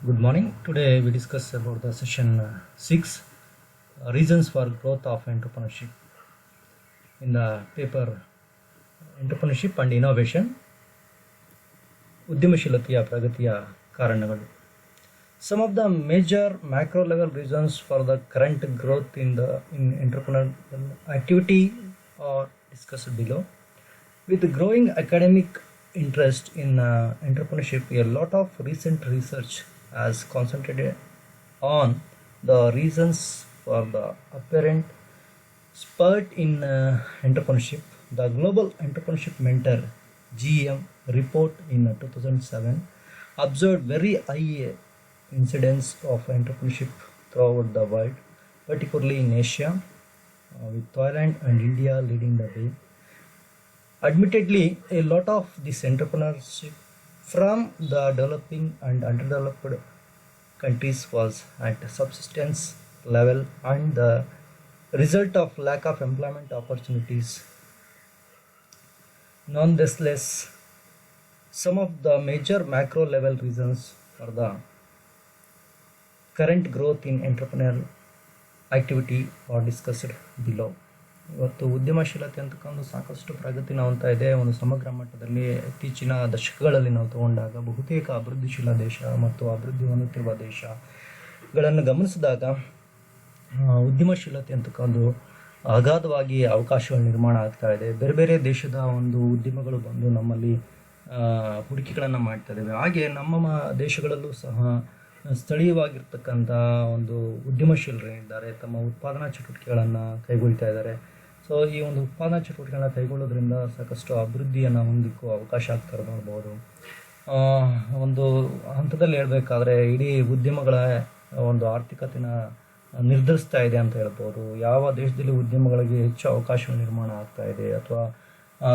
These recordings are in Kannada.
Good morning. Today we discuss about the session 6 reasons for growth of entrepreneurship. In the paper Entrepreneurship and Innovation, ಉದ್ಯಮಶೀಲತೆಯ ಪ್ರಗತಿಯ ಕಾರಣಗಳು. Some of the major macro level reasons for the current growth in entrepreneurial activity are discussed below. With growing academic interest in entrepreneurship, a lot of recent research has concentrated on the reasons for the apparent spurt in entrepreneurship. The Global Entrepreneurship Mentor (GEM) report in 2007 observed very high incidence of entrepreneurship throughout the world, particularly in Asia, with Thailand and India leading the way. Admittedly, a lot of this entrepreneurship from the developing and underdeveloped countries was at subsistence level and the result of lack of employment opportunities. Nonetheless, some of the major macro level reasons for the current growth in entrepreneurial activity are discussed below. ಇವತ್ತು ಉದ್ಯಮಶೀಲತೆ ಅಂತಕ್ಕಂಥ ಸಾಕಷ್ಟು ಪ್ರಗತಿ ಹೊಂದ್ತಾ ಇದೆ. ಒಂದು ಸಮಗ್ರ ಮಟ್ಟದಲ್ಲಿ ಇತ್ತೀಚಿನ ದಶಕಗಳಲ್ಲಿ ನಾವು ತಗೊಂಡಾಗ ಬಹುತೇಕ ಅಭಿವೃದ್ಧಿಶೀಲ ದೇಶ ಮತ್ತು ಅಭಿವೃದ್ಧಿ ಹೊಂದುತ್ತಿರುವ ದೇಶಗಳನ್ನು ಗಮನಿಸಿದಾಗ ಉದ್ಯಮಶೀಲತೆ ಅಂತಕ್ಕಂಥ ಅಗಾಧವಾಗಿ ಅವಕಾಶಗಳು ನಿರ್ಮಾಣ ಆಗ್ತಾ ಇದೆ. ಬೇರೆ ಬೇರೆ ದೇಶದ ಒಂದು ಉದ್ಯಮಗಳು ಬಂದು ನಮ್ಮಲ್ಲಿ ಹೂಡಿಕೆಗಳನ್ನು ಮಾಡ್ತಾ ಇದ್ದಾವೆ. ಹಾಗೆ ನಮ್ಮ ದೇಶಗಳಲ್ಲೂ ಸಹ ಸ್ಥಳೀಯವಾಗಿರ್ತಕ್ಕಂಥ ಒಂದು ಉದ್ಯಮಶೀಲರಿದ್ದಾರೆ, ತಮ್ಮ ಉತ್ಪಾದನಾ ಚಟುವಟಿಕೆಗಳನ್ನು ಕೈಗೊಳ್ತಾ ಇದ್ದಾರೆ. ಸೊ ಈ ಒಂದು ಉತ್ಪಾದನಾ ಚಟುವಟಿಕೆಗಳನ್ನ ಕೈಗೊಳ್ಳೋದ್ರಿಂದ ಸಾಕಷ್ಟು ಅಭಿವೃದ್ಧಿಯನ್ನು ಹೊಂದಿಕ್ಕೂ ಅವಕಾಶ ಆಗ್ತಾರೆ ನೋಡ್ಬೋದು. ಒಂದು ಹಂತದಲ್ಲಿ ಹೇಳಬೇಕಾದ್ರೆ ಇಡೀ ಉದ್ಯಮಗಳ ಒಂದು ಆರ್ಥಿಕತೆನ ನಿರ್ಧರಿಸ್ತಾ ಇದೆ ಅಂತ ಹೇಳ್ಬೋದು. ಯಾವ ದೇಶದಲ್ಲಿ ಉದ್ಯಮಗಳಿಗೆ ಹೆಚ್ಚು ಅವಕಾಶಗಳು ನಿರ್ಮಾಣ ಆಗ್ತಾ ಇದೆ ಅಥವಾ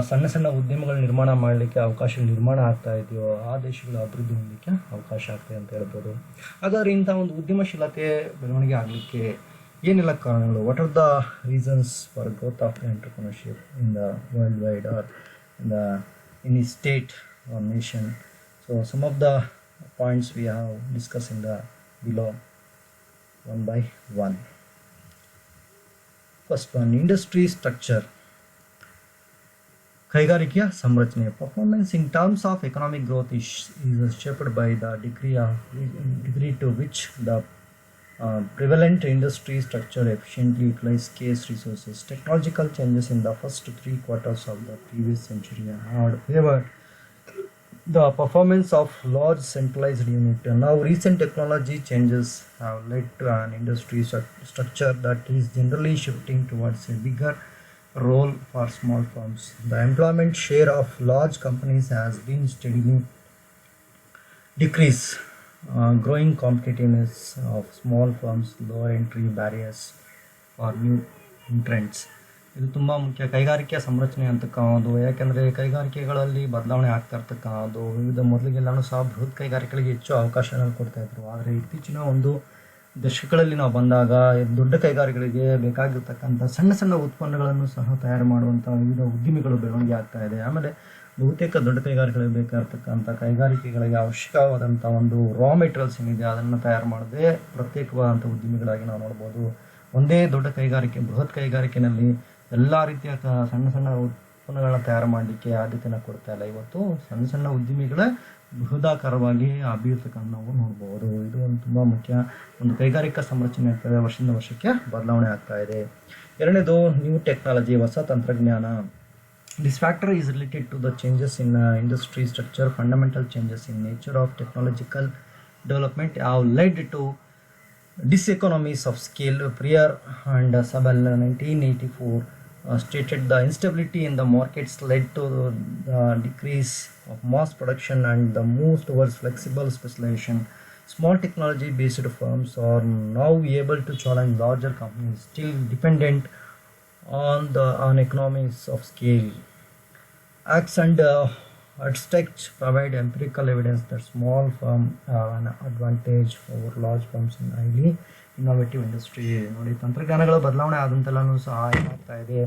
ಸಣ್ಣ ಸಣ್ಣ ಉದ್ಯಮಗಳು ನಿರ್ಮಾಣ ಮಾಡಲಿಕ್ಕೆ ಅವಕಾಶಗಳು ನಿರ್ಮಾಣ ಆಗ್ತಾ ಇದೆಯೋ ಆ ದೇಶಗಳು ಅಭಿವೃದ್ಧಿ ಹೊಂದಲಿಕ್ಕೆ ಅವಕಾಶ ಆಗ್ತದೆ ಅಂತ ಹೇಳ್ಬೋದು. ಹಾಗಾದರೆ ಇಂಥ ಒಂದು ಉದ್ಯಮಶೀಲತೆ ಬೆಳವಣಿಗೆ ಆಗಲಿಕ್ಕೆ ಏನೆಲ್ಲ ಕಾರಣಗಳು? What are the reasons for growth of the entrepreneurship in the world wide or in ಈ state or nation? So some of the points we have discuss in the below one by one. First one, industry structure. ಕೈಗಾರಿಕೆಯ ಸಂರಚನೆ. Performance in terms of economic growth is shaped by the degree to which the prevalent industry structure efficiently utilizes scarce resources. Technological changes in the first 3 quarters of the previous century had favored the performance of large centralized unit. Now recent technology changes have led to an industry structure that is generally shifting towards a bigger role for small firms. The employment share of large companies has been steadily decrease. Growing competitiveness of small firms, lower entry barriers for new entrants. ಇದು ತುಂಬ ಮುಖ್ಯ. ಕೈಗಾರಿಕೆಯ ಸಂರಚನೆ ಅಂತಕ್ಕಂಥದ್ದು ಯಾಕೆಂದರೆ ಕೈಗಾರಿಕೆಗಳಲ್ಲಿ ಬದಲಾವಣೆ ಆಗ್ತಾ ಇರ್ತಕ್ಕಂಥದ್ದು ವಿವಿಧ ಮೊದಲಿಗೆಲ್ಲನೂ ಸಹ ಬೃಹತ್ ಕೈಗಾರಿಕೆಗಳಿಗೆ ಹೆಚ್ಚು ಅವಕಾಶಗಳನ್ನು ಕೊಡ್ತಾಯಿದ್ರು. ಆದರೆ ಇತ್ತೀಚಿನ ಒಂದು ದಶಕಗಳಲ್ಲಿ ನಾವು ಬಂದಾಗ ದೊಡ್ಡ ಕೈಗಾರಿಕೆಗಳಿಗೆ ಬೇಕಾಗಿರ್ತಕ್ಕಂಥ ಸಣ್ಣ ಸಣ್ಣ ಉತ್ಪನ್ನಗಳನ್ನು ಸಹ ತಯಾರು ಮಾಡುವಂಥ ವಿವಿಧ ಉದ್ದಿಮೆಗಳು ಬೆಳವಣಿಗೆ ಆಗ್ತಾ ಇದೆ. ಆಮೇಲೆ ಬಹುತೇಕ ದೊಡ್ಡ ಕೈಗಾರಿಕೆಗಳಿಗೆ ಬೇಕಾಗಿರ್ತಕ್ಕಂಥ ಕೈಗಾರಿಕೆಗಳಿಗೆ ಅವಶ್ಯಕವಾದಂಥ ಒಂದು ರಾ ಮೆಟೀರಿಯಲ್ಸ್ ಏನಿದೆ ಅದನ್ನು ತಯಾರು ಮಾಡದೆ ಪ್ರತ್ಯೇಕವಾದಂಥ ಉದ್ದಿಮೆಗಳಾಗಿ ನಾವು ನೋಡ್ಬೋದು. ಒಂದೇ ದೊಡ್ಡ ಕೈಗಾರಿಕೆ ಬೃಹತ್ ಕೈಗಾರಿಕೆಯಲ್ಲಿ ಎಲ್ಲ ರೀತಿಯ ಸಣ್ಣ ಸಣ್ಣ ಉತ್ಪನ್ನಗಳನ್ನ ತಯಾರು ಮಾಡಲಿಕ್ಕೆ ಆದ್ಯತೆಯನ್ನು ಕೊಡ್ತಾ ಇಲ್ಲ. ಇವತ್ತು ಸಣ್ಣ ಸಣ್ಣ ಉದ್ದಿಮೆಗಳ ಬೃಹದಾಕಾರವಾಗಿ ಅಭಿವೃದ್ಧಿ ನಾವು ನೋಡ್ಬೋದು. ಇದು ಒಂದು ತುಂಬ ಮುಖ್ಯ. ಒಂದು ಕೈಗಾರಿಕಾ ಸಂರಚನೆ ಆಗ್ತದೆ, ವರ್ಷದಿಂದ ವರ್ಷಕ್ಕೆ ಬದಲಾವಣೆ ಆಗ್ತಾ ಇದೆ. ಎರಡನೇದು ನ್ಯೂ ಟೆಕ್ನಾಲಜಿ, ಹೊಸ ತಂತ್ರಜ್ಞಾನ. This factor is related to the changes in industry structure. Fundamental changes in nature of technological development have led to diseconomies of scale. Prior and Sabal 1984 stated the instability in the markets led to the decrease of mass production and the move towards flexible specialization. Small technology based firms are now able to challenge larger companies still dependent on economies of scale. Acts and abstracts provide empirical evidence that small firms have an advantage over large firms in highly innovative industry. ನೋಡಿ, ತಂತ್ರಜ್ಞಾನಗಳ ಬದಲಾವಣೆ ಆದಂತೆಲ್ಲನೂ ಸಹಾಯ ಆಗ್ತಾ ಇದೆ.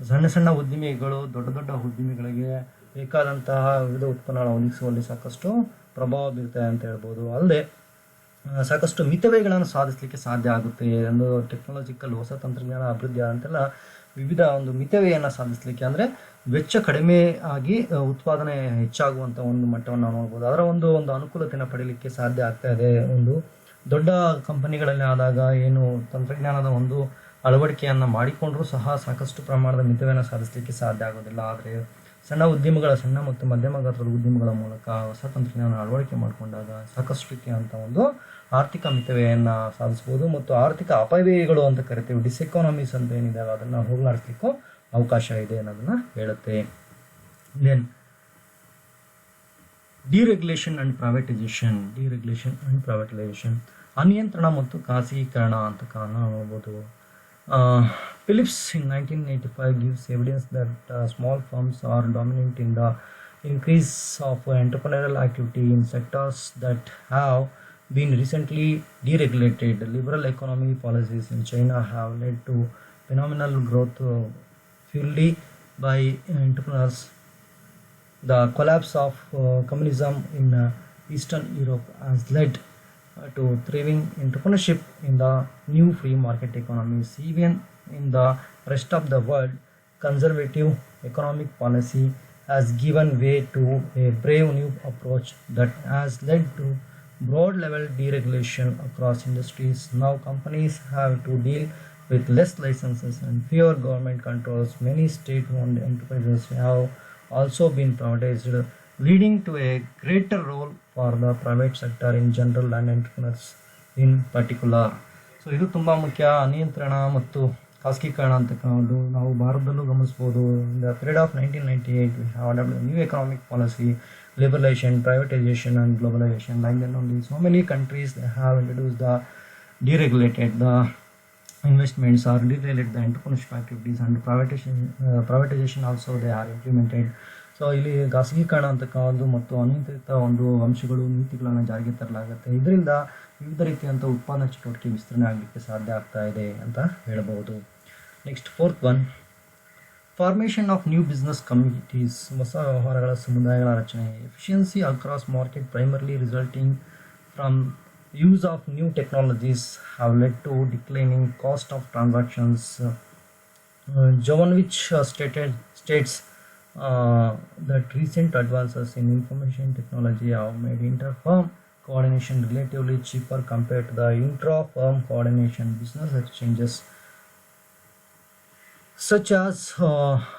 ಸಣ್ಣ ಸಣ್ಣ ಉದ್ದಿಮೆಗಳು ದೊಡ್ಡ ದೊಡ್ಡ ಉದ್ದಿಮೆಗಳಿಗೆ ಬೇಕಾದಂತಹ ವಿವಿಧ ಉತ್ಪನ್ನಗಳನ್ನು ಒದಗಿಸುವಲ್ಲಿ ಸಾಕಷ್ಟು ಪ್ರಭಾವ ಬೀರ್ತಾರೆ ಅಂತ ಹೇಳ್ಬೋದು. ಅಲ್ಲದೆ ಸಾಕಷ್ಟು ಮಿತವ್ಯಯಗಳನ್ನು ಸಾಧಿಸಲಿಕ್ಕೆ ಸಾಧ್ಯ ಆಗುತ್ತೆ. ಒಂದು ಟೆಕ್ನಾಲಜಿಕಲ್ ಹೊಸ ತಂತ್ರಜ್ಞಾನ ಅಭಿವೃದ್ಧಿ ಆದಂತೆಲ್ಲ ವಿವಿಧ ಒಂದು ಮಿತವ್ಯಯನ್ನು ಸಾಧಿಸಲಿಕ್ಕೆ, ಅಂದರೆ ವೆಚ್ಚ ಕಡಿಮೆ ಆಗಿ ಉತ್ಪಾದನೆ ಹೆಚ್ಚಾಗುವಂಥ ಒಂದು ಮಟ್ಟವನ್ನು ನಾವು ನೋಡ್ಬೋದು. ಅದರ ಒಂದು ಅನುಕೂಲತೆಯನ್ನು ಪಡೀಲಿಕ್ಕೆ ಸಾಧ್ಯ ಆಗ್ತಾ ಇದೆ. ಒಂದು ದೊಡ್ಡ ಕಂಪನಿಗಳಲ್ಲಿ ಆದಾಗ ಏನು ತಂತ್ರಜ್ಞಾನದ ಒಂದು ಅಳವಡಿಕೆಯನ್ನು ಮಾಡಿಕೊಂಡ್ರೂ ಸಹ ಸಾಕಷ್ಟು ಪ್ರಮಾಣದ ಮಿತವ್ಯಯನ್ನು ಸಾಧಿಸಲಿಕ್ಕೆ ಸಾಧ್ಯ ಆಗೋದಿಲ್ಲ. ಆದರೆ ಸಣ್ಣ ಮತ್ತು ಮಧ್ಯಮ ಗಾತ್ರದ ಉದ್ಯಮಗಳ ಮೂಲಕ ಹೊಸ ತಂತ್ರಜ್ಞಾನ ಅಳವಡಿಕೆ ಮಾಡಿಕೊಂಡಾಗ ಸಾಕಷ್ಟು ರೀತಿಯಾದಂಥ ಒಂದು ಆರ್ಥಿಕ ಮಿತವ್ಯಯನ್ನು ಸಾಧಿಸ್ಬೋದು. ಮತ್ತು ಆರ್ಥಿಕ ಅಪವ್ಯಯಗಳು ಅಂತ ಕರಿತೀವಿ, ಡಿಸ್ಎಕಾನಮೀಸ್ ಅಂತ ಏನಿದೆ ಅದನ್ನು ಹೋಗಲಾಡಿಸ್ಲಿಕ್ಕೂ ಅವಕಾಶ ಇದೆ ಅನ್ನೋದನ್ನು ಹೇಳುತ್ತೆ. ದೆನ್ ಡಿರೆಗ್ಯುಲೇಷನ್ ಆ್ಯಂಡ್ ಪ್ರೈವೇಟೈಸೇಷನ್, ಅನಿಯಂತ್ರಣ ಮತ್ತು ಖಾಸಗೀಕರಣ ಅಂತ ನೋಡ್ಬೋದು. Phillips in 1985 gives evidence that small firms are dominant in the increase of entrepreneurial activity in sectors that have been recently deregulated. Liberal economy policies in China have led to phenomenal growth fueled by entrepreneurs. The collapse of communism in Eastern Europe has led to thriving entrepreneurship in the new free market economies. Even in the rest of the world, conservative economic policy has given way to a brave new approach that has led to broad level deregulation across industries. Now companies have to deal with less licenses and fewer government controls. Many state-owned enterprises have also been privatized, leading to a greater role for the private sector in general and entrepreneurs in particular. So ಇದು ತುಂಬ ಮುಖ್ಯ. ಅನಿಯಂತ್ರಣ ಮತ್ತು ಖಾಸಗೀಕರಣ ಅಂತಕ್ಕಂಥದ್ದು ನಾವು ಭಾರತದಲ್ಲೂ ಗಮನಿಸ್ಬೋದು. In the period of 1998 we have adopted a new economic policy, liberalization, privatization and globalization. Like that only so many countries they have introduced the deregulated the investments or deregulated the entrepreneurship activities, and privatization also they are implemented. So ಇಲ್ಲಿ ಖಾಸಗೀಕರಣ ಅಂತಕ್ಕಂಥದ್ದು ಮತ್ತು ಅನಿಯಂತ್ರಿತ ಒಂದು ಅಂಶಗಳು ನೀತಿಗಳನ್ನು ಜಾರಿಗೆ ತರಲಾಗುತ್ತೆ. ಇದರಿಂದ ವಿವಿಧ ರೀತಿಯಂಥ ಉತ್ಪಾದನಾ ಚಟುವಟಿಕೆ ವಿಸ್ತರಣೆ ಆಗಲಿಕ್ಕೆ ಸಾಧ್ಯ ಆಗ್ತಾ ಇದೆ ಅಂತ ಹೇಳಬಹುದು. Next fourth one, formation of new business communities, ಹೊಸ ವ್ಯವಹಾರಗಳ ಸಮುದಾಯಗಳ ರಚನೆ. Efficiency across market primarily resulting from use of new technologies have led to declining cost of transactions. Jovanovic states that recent advances in information technology have made inter-firm coordination relatively cheaper compared to the intra-firm coordination. Business exchanges such as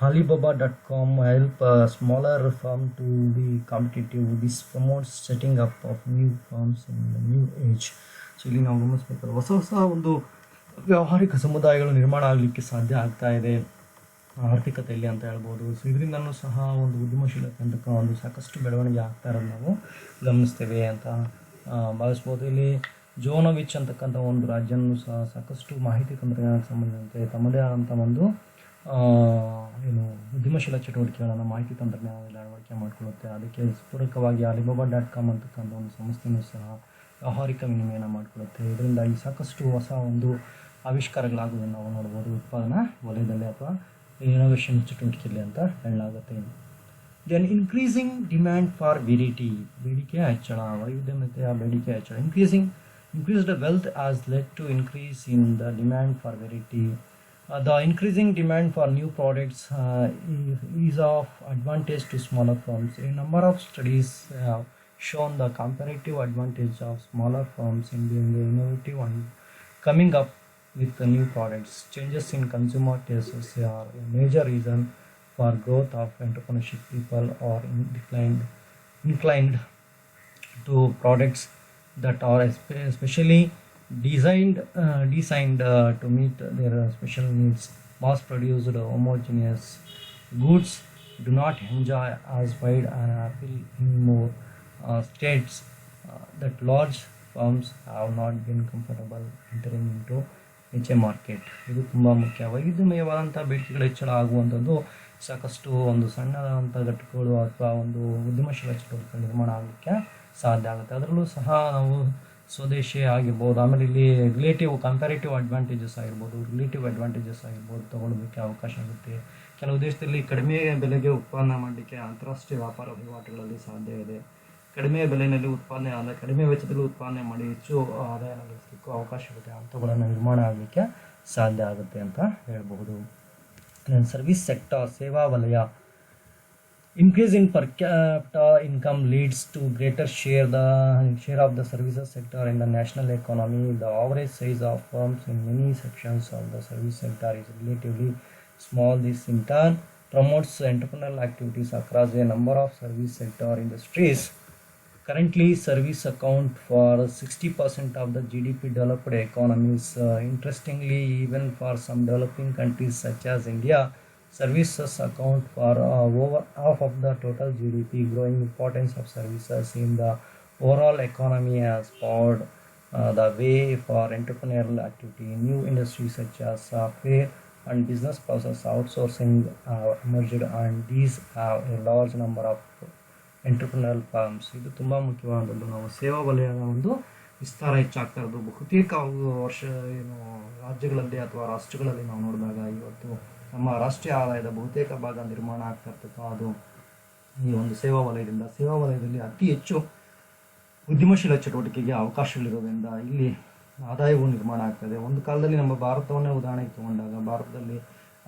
Alibaba.com help a smaller firm to be competitive. This promotes setting up of new firms in the new age. So ಇಲ್ಲಿ ನಾವು ಗಮನಿಸಬೇಕಾದ್ರೆ ಹೊಸ ಒಂದು ವ್ಯಾವಹಾರಿಕ ಸಮುದಾಯಗಳು ನಿರ್ಮಾಣ ಆಗಲಿಕ್ಕೆ ಸಾಧ್ಯ ಆಗ್ತಾ ಇದೆ ಆರ್ಥಿಕತೆಯಲ್ಲಿ ಅಂತ ಹೇಳ್ಬೋದು. ಸೊ ಇದರಿಂದನೂ ಸಹ ಒಂದು ಉದ್ಯಮಶೀಲತೆ ಅಂತ ಒಂದು ಸಾಕಷ್ಟು ಬೆಳವಣಿಗೆ ಆಗ್ತಾ ಇರೋದು ನಾವು ಗಮನಿಸ್ತೇವೆ ಅಂತ ಭಾವಿಸ್ಬೋದು. ಇಲ್ಲಿ ಜೋನೋವಿಚ್ ಅಂತಕ್ಕಂಥ ಒಂದು ರಾಜ್ಯನೂ ಸಹ ಸಾಕಷ್ಟು ಮಾಹಿತಿ ತಂತ್ರಜ್ಞಾನಕ್ಕೆ ಸಂಬಂಧಿಸಿದಂತೆ ತಮ್ಮದೇ ಆದಂಥ ಒಂದು ಏನು ಉದ್ಯಮಶೀಲ ಚಟುವಟಿಕೆಗಳನ್ನು ಮಾಹಿತಿ ತಂತ್ರಜ್ಞಾನದಲ್ಲಿ ಅಳವಡಿಕೆ ಮಾಡಿಕೊಳ್ಳುತ್ತೆ. ಅದಕ್ಕೆ ಪೂರಕವಾಗಿ Alibaba.com ಅಂತಕ್ಕಂಥ ಒಂದು ಸಂಸ್ಥೆಯೂ ಸಹ ವ್ಯಾವಹಾರಿಕ ವಿನಿಮಯನ ಮಾಡಿಕೊಳ್ಳುತ್ತೆ. ಇದರಿಂದ ಈ ಸಾಕಷ್ಟು ಹೊಸ ಒಂದು ಆವಿಷ್ಕಾರಗಳಾಗುವುದನ್ನು ನಾವು ನೋಡ್ಬೋದು ಉತ್ಪಾದನಾ ವಲಯದಲ್ಲಿ ಅಥವಾ ಇನೋವೇಷನ್ ಚಟುವಟಿಕೆಯಲ್ಲಿ ಅಂತ ಹೇಳಲಾಗುತ್ತೆ. Then increasing demand for variety, ಬೇಡಿಕೆಯ ಹೆಚ್ಚಳ, ವೈವಿಧ್ಯಮತೆಯ ಬೇಡಿಕೆಯ ಹೆಚ್ಚಳ. Increased wealth has led to increase in the demand for variety. The increasing demand for new products is of advantage to smaller firms. A number of studies have shown the comparative advantage of smaller firms in being innovative and coming up with the new products. Changes in consumer tastes are a major reason for growth of entrepreneurship. People are inclined to products that are especially designed to meet their special needs. Mass-produced homogeneous goods do not enjoy as wide an appeal in more states that large firms have not been comfortable entering into ನಿಜ ಮಾರ್ಕೆಟ್. ಇದು ತುಂಬ ಮುಖ್ಯ. ವೈವಿಧ್ಯಮಯವಾದಂಥ ಬೇಡಿಕೆಗಳ ಹೆಚ್ಚಳ ಆಗುವಂಥದ್ದು ಸಾಕಷ್ಟು ಒಂದು ಸಣ್ಣದಾದಂಥ ಘಟಕಗಳು ಅಥವಾ ಒಂದು ಉದ್ಯಮಶೀಲ ಚಟುವಟಿಕೆ ನಿರ್ಮಾಣ ಆಗಲಿಕ್ಕೆ ಸಾಧ್ಯ ಆಗುತ್ತೆ. ಅದರಲ್ಲೂ ಸಹ ನಾವು ಸ್ವದೇಶಿ ಆಗಿರ್ಬೋದು, ಆಮೇಲೆ ಇಲ್ಲಿ ಕಂಪ್ಯಾರಿಟಿವ್ ಅಡ್ವಾಂಟೇಜಸ್ ಆಗಿರ್ಬೋದು ತೊಗೊಳ್ಳೋದಕ್ಕೆ ಅವಕಾಶ ಆಗುತ್ತೆ. ಕೆಲವು ದೇಶದಲ್ಲಿ ಕಡಿಮೆ ಬೆಲೆಗೆ ಉತ್ಪಾದನೆ ಮಾಡಲಿಕ್ಕೆ ಅಂತಾರಾಷ್ಟ್ರೀಯ ವ್ಯಾಪಾರ ವಹಿವಾಟುಗಳಲ್ಲಿ ಸಾಧ್ಯ ಇದೆ. ಕಡಿಮೆ ಬೆಲೆಯಲ್ಲಿ ಉತ್ಪಾದನೆ ಕಡಿಮೆ ವೆಚ್ಚದಲ್ಲಿ ಉತ್ಪಾದನೆ ಮಾಡಿ ಹೆಚ್ಚು ಆದಾಯನ ಗಳಿಸಲಿಕ್ಕೂ ಅವಕಾಶ ಇರುತ್ತೆ, ಅಂಥವುಗಳನ್ನು ನಿರ್ಮಾಣ ಆಗಲಿಕ್ಕೆ ಸಾಧ್ಯ ಆಗುತ್ತೆ ಅಂತ ಹೇಳ್ಬಹುದು. ಸರ್ವಿಸ್ ಸೆಕ್ಟರ್, ಸೇವಾ ವಲಯ. Increase in per capita income leads to greater share of the services sector in the national economy. The average size of firms in many sections of the service sector is relatively small. This in turn promotes entrepreneurial activities across a number of service sector industries. Currently, service account for 60% of the GDP developed economies. Interestingly, even for some developing countries such as India, services account for over half of the total GDP. Growing importance of services in the overall economy has paved the way for entrepreneurial activity. New industries such as software and business process outsourcing emerged, and these have a large number of entrepreneur firms. ಇದು ತುಂಬ ಮುಖ್ಯವಾದದ್ದು. ನಾವು ಸೇವಾ ವಲಯದ ಒಂದು ವಿಸ್ತಾರ ಹೆಚ್ಚಾಗ್ತಾ ಇರೋದು ಬಹುತೇಕ ರಾಜ್ಯಗಳಲ್ಲಿ ಅಥವಾ ರಾಷ್ಟ್ರಗಳಲ್ಲಿ ನಾವು ನೋಡಿದಾಗ ಇವತ್ತು ನಮ್ಮ ರಾಷ್ಟ್ರೀಯ ಆದಾಯದ ಬಹುತೇಕ ಭಾಗ ನಿರ್ಮಾಣ ಆಗ್ತಾ ಇರ್ತಕ್ಕಂಥದ್ದು ಈ ಒಂದು ಸೇವಾ ವಲಯದಿಂದ. ಸೇವಾ ವಲಯದಲ್ಲಿ ಅತಿ ಹೆಚ್ಚು ಉದ್ಯಮಶೀಲ ಚಟುವಟಿಕೆಗೆ ಅವಕಾಶಗಳಿರೋದ್ರಿಂದ ಇಲ್ಲಿ ಆದಾಯವೂ ನಿರ್ಮಾಣ ಆಗ್ತದೆ. ಒಂದು ಕಾಲದಲ್ಲಿ ನಮ್ಮ ಭಾರತವನ್ನೇ ಉದಾಹರಣೆಗೆ ತಗೊಂಡಾಗ ಭಾರತದಲ್ಲಿ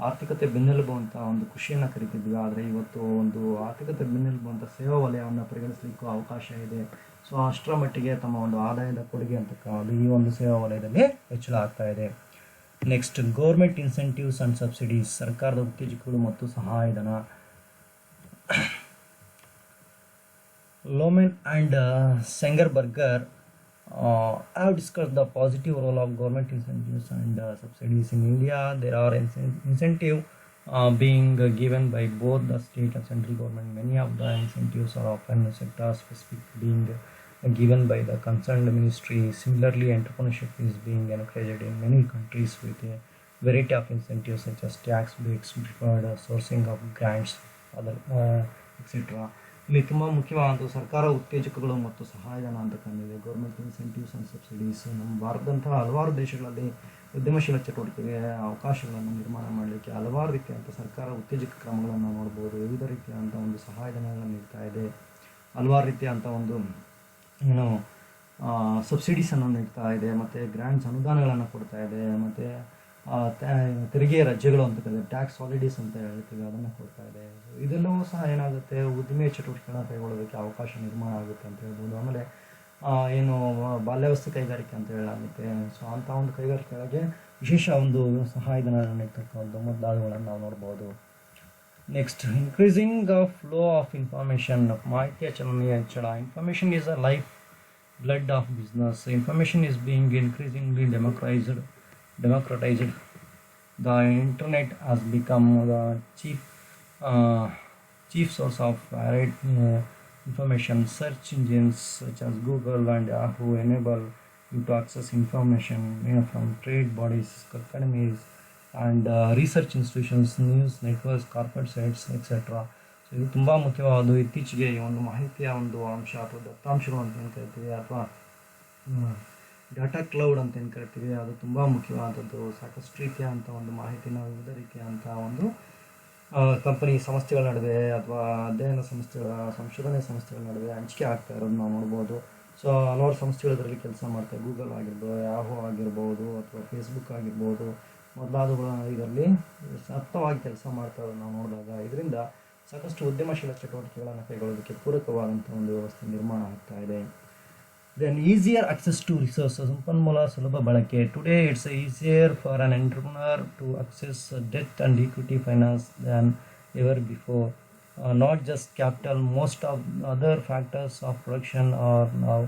ಆರ್ಥಿಕತೆ ಬೆನ್ನೆಲುಬು ಅಂತ ಒಂದು ಖುಷಿಯನ್ನು ಕರಿತಿದ್ವಿ. ಆದರೆ ಇವತ್ತು ಒಂದು ಆರ್ಥಿಕತೆ ಬೆನ್ನೆಲುಬು ಅಂತ ಸೇವಾ ವಲಯವನ್ನು ಪರಿಗಣಿಸಲಿಕ್ಕೂ ಅವಕಾಶ ಇದೆ. ಸೊ ಅಷ್ಟರ ಮಟ್ಟಿಗೆ ತಮ್ಮ ಒಂದು ಆದಾಯದ ಕೊಡುಗೆ ಅಂತಕ್ಕಂಥದ್ದು ಈ ಒಂದು ಸೇವಾ ವಲಯದಲ್ಲಿ ಹೆಚ್ಚಳ ಆಗ್ತಾ ಇದೆ. Next, government incentives and subsidies. ಸರ್ಕಾರದ ಉತ್ತೇಜಕಗಳು ಮತ್ತು ಸಹಾಯಧನ. ಲೋಮೆನ್ and ಸೆಂಗರ್ಬರ್ಗರ್ have discussed the positive role of government incentives and subsidies. In India, there are incentive being given by both the state and central government. Many of the incentives are often sector specific, being given by the concerned ministry. Similarly, entrepreneurship is being encouraged in many countries with a variety of incentives such as tax breaks, preferred sourcing of grants, other etc. ಇಲ್ಲಿ ತುಂಬ ಮುಖ್ಯವಾದ ಸರ್ಕಾರ ಉತ್ತೇಜಕಗಳು ಮತ್ತು ಸಹಾಯಧನ ಅಂತ ಕಂಡಿದೆ. Government incentives and subsidies. ನಮ್ಮ ಭಾರತದಂತಹ ಹಲವಾರು ದೇಶಗಳಲ್ಲಿ ಉದ್ಯಮಶೀಲ ಚಟುವಟಿಕೆಗೆ ಅವಕಾಶಗಳನ್ನು ನಿರ್ಮಾಣ ಮಾಡಲಿಕ್ಕೆ ಹಲವಾರು ರೀತಿಯಾದಂಥ ಸರ್ಕಾರ ಉತ್ತೇಜಕ ಕ್ರಮಗಳನ್ನು ನೋಡ್ಬೋದು. ವಿವಿಧ ರೀತಿಯಾದಂಥ ಒಂದು ಸಹಾಯಧನಗಳನ್ನು ನೀಡ್ತಾ ಇದೆ, ಹಲವಾರು ರೀತಿಯಾದಂಥ ಒಂದು ಸಬ್ಸಿಡೀಸನ್ನು ನೀಡ್ತಾ ಇದೆ, ಮತ್ತು ಗ್ರ್ಯಾಂಟ್ಸ್ ಅನುದಾನಗಳನ್ನು ಕೊಡ್ತಾ ಇದೆ, ಮತ್ತು ತೆರಿಗೆ ರಜೆಗಳು ಅಂತ ಕರೀತಾರೆ, ಟ್ಯಾಕ್ಸ್ ಹಾಲಿಡೇಸ್ ಅಂತ ಹೇಳ್ತೀವಿ, ಅದನ್ನು ಕೊಡ್ತಾ ಇದೆ. ಇದೆಲ್ಲವೂ ಸಹ ಏನಾಗುತ್ತೆ, ಉದ್ದಿಮೆ ಚಟುವಟಿಕೆಗಳನ್ನ ಕೈಗೊಳ್ಳೋದಕ್ಕೆ ಅವಕಾಶ ನಿರ್ಮಾಣ ಆಗುತ್ತೆ ಅಂತ ಹೇಳ್ಬೋದು. ಆಮೇಲೆ ಏನು ಬಾಲ್ಯಾವಸ್ಥೆ ಕೈಗಾರಿಕೆ ಅಂತ ಹೇಳಾಗುತ್ತೆ. ಸೊ ಅಂಥ ಒಂದು ಕೈಗಾರಿಕೆಗಳಿಗೆ ವಿಶೇಷ ಒಂದು ಸಹಾಯಧನ ನೀಡ್ತಕ್ಕಂಥ ಮೊದಲಾದವುಗಳನ್ನು ನಾವು ನೋಡ್ಬೋದು. Next, increasing flow of information. ಮಾಹಿತಿಯ ಚಲನೆಯ ಹೆಚ್ಚಳ. Information is a life blood of business. Information is being increasingly democratized. The internet has become the chief source of varied information. Search engines such as Google and Yahoo enable you to access information from trade bodies, academies, and research institutions, news networks, corporate sites, etc. So ಇದು ತುಂಬ ಮುಖ್ಯವಾದ. ಇತ್ತೀಚೆಗೆ ಈ ಒಂದು ಮಾಹಿತಿಯ ಒಂದು ಅಂಶ ಅಥವಾ ದತ್ತಾಂಶಗಳು ಅಂತ ಏನು ಕರಿತೀವಿ, ಅಥವಾ ಡಾಟಾ ಕ್ಲೌಡ್ ಅಂತ ಏನು ಕರಿತೀವಿ, ಅದು ತುಂಬ ಮುಖ್ಯವಾದದ್ದು. ಸಾಕಷ್ಟು ರೀತಿಯಾದಂಥ ಒಂದು ಮಾಹಿತಿನ ವಿವಿಧ ರೀತಿಯಾದಂಥ ಒಂದು ಕಂಪನಿ ಸಂಸ್ಥೆಗಳ ನಡುವೆ ಅಥವಾ ಅಧ್ಯಯನ ಸಂಸ್ಥೆಗಳ ಸಂಶೋಧನೆ ಸಂಸ್ಥೆಗಳ ನಡುವೆ ಹಂಚಿಕೆ ಆಗ್ತಾ ಇರೋದು ನಾವು ನೋಡ್ಬೋದು. ಸೊ ಹಲವಾರು ಸಂಸ್ಥೆಗಳು ಇದರಲ್ಲಿ ಕೆಲಸ ಮಾಡ್ತಾರೆ. ಗೂಗಲ್ ಆಗಿರ್ಬೋದು, ಯಾಹೋ ಆಗಿರ್ಬೋದು, ಅಥವಾ ಫೇಸ್ಬುಕ್ ಆಗಿರ್ಬೋದು, ಮೊದಲಾದವುಗಳ ಇದರಲ್ಲಿ ಸತತವಾಗಿ ಕೆಲಸ ಮಾಡ್ತಾ ಇರೋದು ನಾವು ನೋಡಿದಾಗ ಇದರಿಂದ ಸಾಕಷ್ಟು ಉದ್ಯಮಶೀಲ ಚಟುವಟಿಕೆಗಳನ್ನು ಕೈಗೊಳ್ಳೋದಕ್ಕೆ ಪೂರಕವಾದಂಥ ಒಂದು ವ್ಯವಸ್ಥೆ ನಿರ್ಮಾಣ ಆಗ್ತಾ ಇದೆ. Then easier access to resources. ಸಂಪನ್ಮೂಲ ಸುಲಭ ಬಳಕೆ. Today it's easier for an entrepreneur to access debt and equity finance than ever before. Not just capital, most of other factors of production are now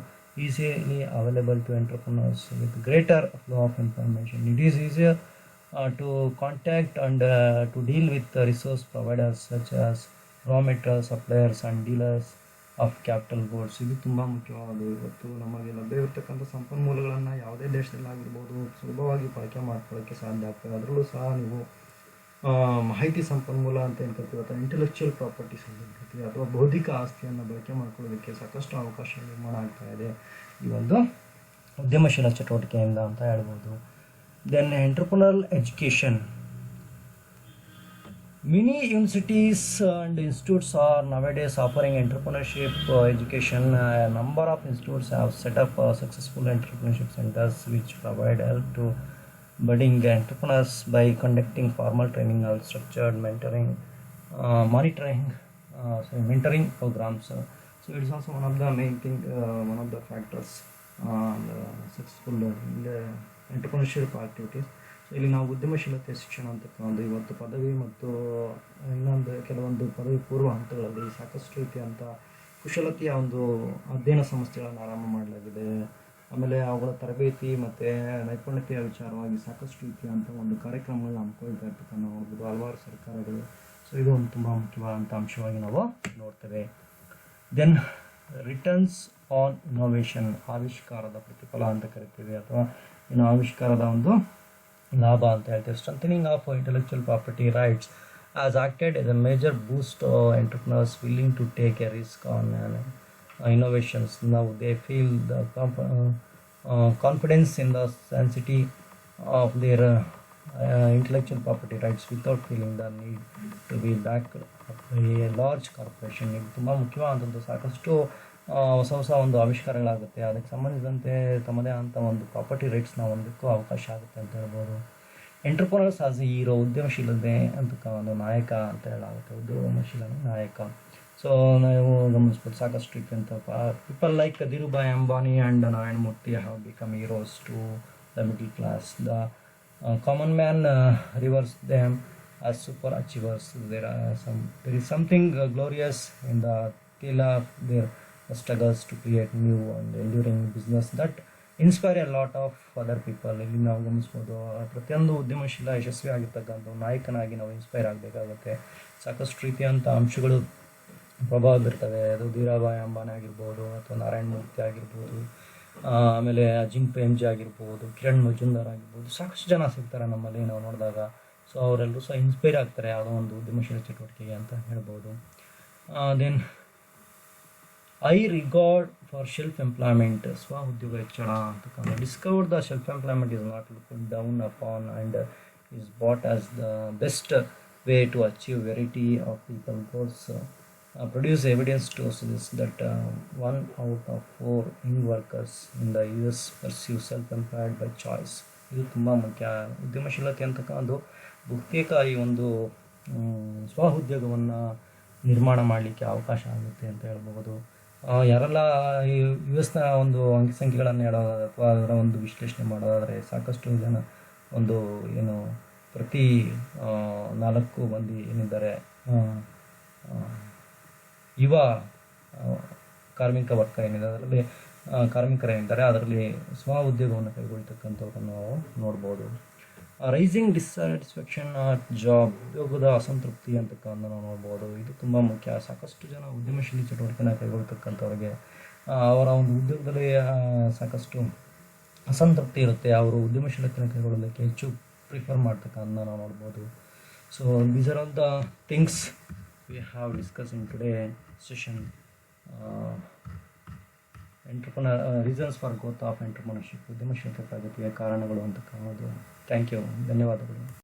easily available to entrepreneurs with greater flow of information. It is easier to contact and to deal with the resource providers such as raw material suppliers and dealers of capital goods. ಇದು ತುಂಬ ಮುಖ್ಯವಾದದ್ದು. ಇವತ್ತು ನಮಗೆ ಲಭ್ಯವಿರ್ತಕ್ಕಂಥ ಸಂಪನ್ಮೂಲಗಳನ್ನು ಯಾವುದೇ ದೇಶದಲ್ಲಾಗಿರ್ಬೋದು ಸುಲಭವಾಗಿ ಬಳಕೆ ಮಾಡ್ಕೊಳ್ಳೋಕ್ಕೆ ಸಾಧ್ಯ ಆಗ್ತದೆ. ಅದರಲ್ಲೂ ಸಹ ನೀವು ಮಾಹಿತಿ ಸಂಪನ್ಮೂಲ ಅಂತ ಏನು ಕರಿತೀವಿ, ಅಥವಾ ಇಂಟೆಲೆಕ್ಚುಯಲ್ ಪ್ರಾಪರ್ಟೀಸ್ ಅಂತ ಏನು ಕರಿತೀವಿ, ಅಥವಾ ಬೌದ್ಧಿಕ ಆಸ್ತಿಯನ್ನು ಬಳಕೆ ಮಾಡ್ಕೊಳ್ಳೋದಕ್ಕೆ ಸಾಕಷ್ಟು ಅವಕಾಶ ನಿರ್ಮಾಣ ಆಗ್ತಾ ಇದೆ ಈ ಒಂದು ಉದ್ಯಮಶೀಲ ಚಟುವಟಿಕೆಯಿಂದ ಅಂತ ಹೇಳ್ಬೋದು. Then entrepreneur education. Many universities and institutes are nowadays offering entrepreneurship education. A number of institutes have set up successful entrepreneurship centers which provide help to budding entrepreneurs by conducting formal training or structured mentoring programs. So it is also one of the main thing, one of the factors successful in the entrepreneurship activities. So ಇಲ್ಲಿ ನಾವು ಉದ್ಯಮಶೀಲತೆ ಶಿಕ್ಷಣ ಅಂತಕ್ಕಂಥ ಇವತ್ತು ಪದವಿ ಮತ್ತು ಇನ್ನೊಂದು ಕೆಲವೊಂದು ಪದವಿ ಪೂರ್ವ ಹಂತಗಳಲ್ಲಿ ಸಾಕಷ್ಟು ರೀತಿಯಂಥ ಕುಶಲತೆಯ ಒಂದು ಅಧ್ಯಯನ ಸಂಸ್ಥೆಗಳನ್ನು ಆರಂಭ ಮಾಡಲಾಗಿದೆ. ಆಮೇಲೆ ಅವುಗಳ ತರಬೇತಿ ಮತ್ತು ನೈಪುಣ್ಯತೆಯ ವಿಚಾರವಾಗಿ ಸಾಕಷ್ಟು ರೀತಿಯಂಥ ಒಂದು ಕಾರ್ಯಕ್ರಮಗಳನ್ನ ಹಮ್ಮಿಕೊಳ್ತಾ ಇರ್ತಕ್ಕಂಥ ನೋಡ್ಬೋದು ಹಲವಾರು ಸರ್ಕಾರಗಳು. ಸೊ ಇದು ಒಂದು ತುಂಬ ಮುಖ್ಯವಾದಂಥ ಅಂಶವಾಗಿ ನಾವು ನೋಡ್ತೇವೆ. ದೆನ್ ರಿಟರ್ನ್ಸ್ ಆನ್ ಇನೋವೇಷನ್, ಆವಿಷ್ಕಾರದ ಪ್ರತಿಫಲ ಅಂತ ಕರಿತೀವಿ, ಅಥವಾ ಇನ್ನು ಆವಿಷ್ಕಾರದ ಒಂದು ಲಾಭ ಅಂತ ಹೇಳ್ತೇವೆ. Strengthening of intellectual property rights has acted as a major boost to entrepreneurs willing to take a risk on innovations. Now they feel the confidence in the sanctity of their intellectual property rights without feeling the need to be backed by a large corporation. ಇದು ತುಂಬ ಮುಖ್ಯವಾದಂಥದ್ದು. ಸಾಕಷ್ಟು ಹೊಸ ಒಂದು ಆವಿಷ್ಕಾರಗಳಾಗುತ್ತೆ, ಅದಕ್ಕೆ ಸಂಬಂಧಿಸಿದಂತೆ ತಮ್ಮದೇ ಆದಂಥ ಒಂದು ಪ್ರಾಪರ್ಟಿ ರೈಟ್ಸ್ನ ಹೊಂದಕ್ಕೂ ಅವಕಾಶ ಆಗುತ್ತೆ ಅಂತ ಹೇಳ್ಬೋದು. ಎಂಟರ್ಪ್ರನರ್ಸ್ ಆಸ್ ಎ ಹೀರೋ, ಉದ್ಯಮಶೀಲತೆ ಅಂತ ಒಂದು ನಾಯಕ ಅಂತ ಹೇಳಾಗುತ್ತೆ, ಉದ್ಯಮಶೀಲನೆ ನಾಯಕ. ಸೊ ನಾವು ಗಮನಿಸ್ಬೋದು ಸಾಕಷ್ಟು ರೀತಿಯಂಥ people like Dhirubhai Ambani and Narayana Murthy have become heroes to the middle class. The common man reveres them as super achievers. There is something glorious in the tale of their struggles to create new and enduring business that inspire A lot of other people. ಇಲ್ಲಿ ನಾವು ಗಮನಿಸ್ಬೋದು ಪ್ರತಿಯೊಂದು ಉದ್ಯಮಶೀಲ ಯಶಸ್ವಿ ಆಗಿರ್ತಕ್ಕಂಥ ನಾಯಕನಾಗಿ ನಾವು ಇನ್ಸ್ಪೈರ್ ಆಗಬೇಕಾಗುತ್ತೆ. ಸಾಕಷ್ಟು ರೀತಿಯಂಥ ಅಂಶಗಳು ಪ್ರಭಾವ ಬೀರ್ತವೆ. ಅದು ಧೀರಾಭಾಯ್ ಅಂಬಾನಿ ಆಗಿರ್ಬೋದು, ಅಥವಾ ನಾರಾಯಣ ಮೂರ್ತಿ ಆಗಿರ್ಬೋದು, ಆಮೇಲೆ ಅಜಿಂ ಪ್ರೇಮ್ಜಿ ಆಗಿರ್ಬೋದು, ಕಿರಣ್ ಮಜುಂದಾರ್ ಆಗಿರ್ಬೋದು, ಸಾಕಷ್ಟು ಜನ ಸಿಗ್ತಾರೆ ನಮ್ಮಲ್ಲಿ ನಾವು ನೋಡಿದಾಗ. ಸೊ ಅವರೆಲ್ಲರೂ ಸಹ ಇನ್ಸ್ಪೈರ್ ಆಗ್ತಾರೆ ಯಾವುದೋ ಒಂದು ಉದ್ಯಮಶೀಲ ಚಟುವಟಿಕೆಗೆ ಅಂತ ಹೇಳ್ಬೋದು. Then I regard for self employment, ಸ್ವ ಉದ್ಯೋಗ ಹೆಚ್ಚಳ ಅಂತಕ್ಕಂಥ. Discover the self employment is not looked down upon and is bought as the best way to achieve variety of people goals. Produce evidence to suggest that 1 out of 4 young workers in the US pursue self-employed by choice. ಇದು ತುಂಬ ಮುಖ್ಯ. ಉದ್ಯಮಶೀಲತೆ ಅಂತಕ್ಕಂಥದ್ದು ಬಹುತೇಕ ಈ ಒಂದು ಸ್ವ ಉದ್ಯೋಗವನ್ನು ನಿರ್ಮಾಣ ಮಾಡಲಿಕ್ಕೆ ಅವಕಾಶ ಆಗುತ್ತೆ ಅಂತ ಹೇಳ್ಬೋದು. ಯಾರೆಲ್ಲ ಈ US ಒಂದು ಅಂಕಿಸಂಖ್ಯೆಗಳನ್ನು ಹೇಳೋದಾದ್ರೆ ಅಥವಾ ಅದರ ಒಂದು ವಿಶ್ಲೇಷಣೆ ಮಾಡೋದಾದರೆ ಸಾಕಷ್ಟು ಜನ ಒಂದು ಏನು ಪ್ರತಿ 4 ಮಂದಿ ಏನಿದ್ದಾರೆ ಯುವ ಕಾರ್ಮಿಕ ವರ್ಗ ಏನಿದೆ ಅದರಲ್ಲಿ ಕಾರ್ಮಿಕರೇನಿದ್ದಾರೆ ಅದರಲ್ಲಿ ಸ್ವ ಉದ್ಯೋಗವನ್ನು ಕೈಗೊಳ್ತಕ್ಕಂಥವ್ರನ್ನು ನಾವು ನೋಡ್ಬೋದು. ರೈಸಿಂಗ್ ಡಿಸ್ಸ್ಯಾಟಿಸ್ಫ್ಯಾಕ್ಷನ್ ಜಾಬ್, ಉದ್ಯೋಗದ ಅಸಂತೃಪ್ತಿ ಅಂತಕ್ಕಂಥ ನಾವು ನೋಡ್ಬೋದು. ಇದು ತುಂಬ ಮುಖ್ಯ. ಸಾಕಷ್ಟು ಜನ ಉದ್ಯಮಶೀಲಿ ಚಟುವಟಿಕೆನ ಕೈಗೊಳ್ತಕ್ಕಂಥವ್ರಿಗೆ ಅವರ ಒಂದು ಉದ್ಯೋಗದಲ್ಲಿ ಸಾಕಷ್ಟು ಅಸಂತೃಪ್ತಿ ಇರುತ್ತೆ. ಅವರು ಉದ್ಯಮಶೀಲತೆಯನ್ನು ಕೈಗೊಳ್ಳೋದಕ್ಕೆ ಹೆಚ್ಚು ಪ್ರಿಫರ್ ಮಾಡ್ತಕ್ಕಂಥ ನಾವು ನೋಡ್ಬೋದು. So these are all the things we have discuss in today session. Reasons for growth of entrepreneurship, ಉದ್ಯಮಶೀಲತೆ ಪ್ರಗತಿಯ ಕಾರಣಗಳು ಅಂತ ಕಾಣೋದು. ಥ್ಯಾಂಕ್ ಯು, ಧನ್ಯವಾದಗಳು.